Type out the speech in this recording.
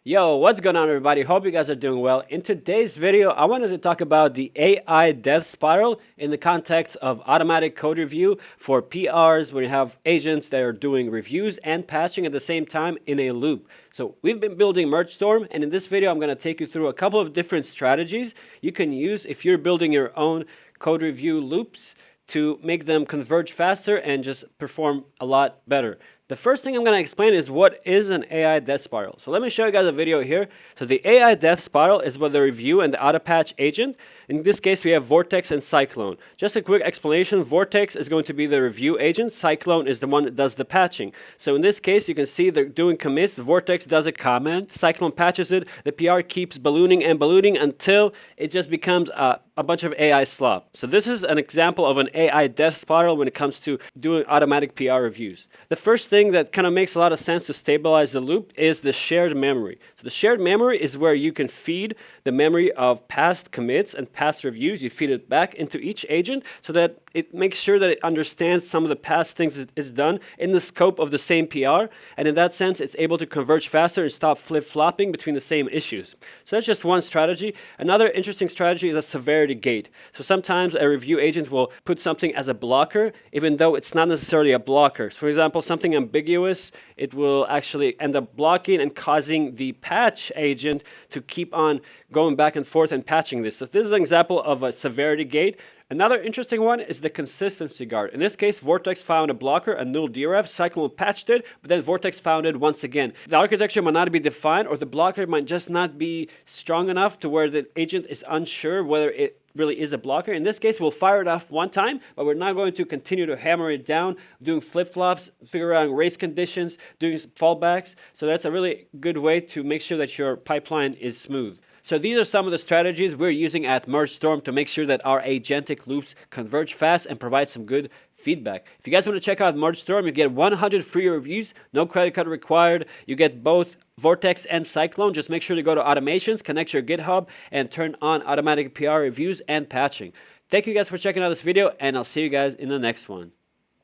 Yo, what's going on, everybody? Hope you guys are doing well. In today's video, I wanted to talk about the AI death spiral in the context of automatic code review for PRs when you have agents that are doing reviews and patching at the same time in a loop. So we've been building Mergestorm, and in this video, I'm going to take you through a couple of different strategies you can use if you're building your own code review loops to make them converge faster and just perform a lot better. The first thing I'm going to explain is what is an AI death spiral. So let me show you guys a video here. So the AI death spiral is what the review and the auto patch agent. In this case, we have Vortex and Cyclone. Just a quick explanation, Vortex is going to be the review agent. Cyclone is the one that does the patching. So in this case, you can see they're doing commits. Vortex does a comment. Cyclone patches it. The PR keeps ballooning and ballooning until it just becomes a bunch of AI slop. So this is an example of an AI death spiral when it comes to doing automatic PR reviews. The first thing that kind of makes a lot of sense to stabilize the loop is the shared memory. So the shared memory is where you can feed the memory of past commits and past reviews. You feed it back into each agent so that it makes sure that it understands some of the past things it's done in the scope of the same PR. And in that sense, it's able to converge faster and stop flip-flopping between the same issues. So that's just one strategy. Another interesting strategy is a severity gate. So sometimes a review agent will put something as a blocker, even though it's not necessarily a blocker. So for example, something ambiguous, it will actually end up blocking and causing the patch agent to keep on going back and forth and patching this. So this is an example of a severity gate. Another interesting one is the consistency guard. In this case, Vortex found a blocker, a null deref. Cyclone patched it, but then Vortex found it once again. The architecture might not be defined, or the blocker might just not be strong enough to where the agent is unsure whether it really is a blocker. In this case, we'll fire it off one time, but we're not going to continue to hammer it down, doing flip-flops, figure out race conditions, doing fallbacks. So that's a really good way to make sure that your pipeline is smooth. So these are some of the strategies we're using at Mergestorm to make sure that our agentic loops converge fast and provide some good feedback. If you guys want to check out Mergestorm, you get 100 free reviews, no credit card required. You get both Vortex and Cyclone. Just make sure to go to automations, connect your GitHub, and turn on automatic PR reviews and patching. Thank you guys for checking out this video, and I'll see you guys in the next one.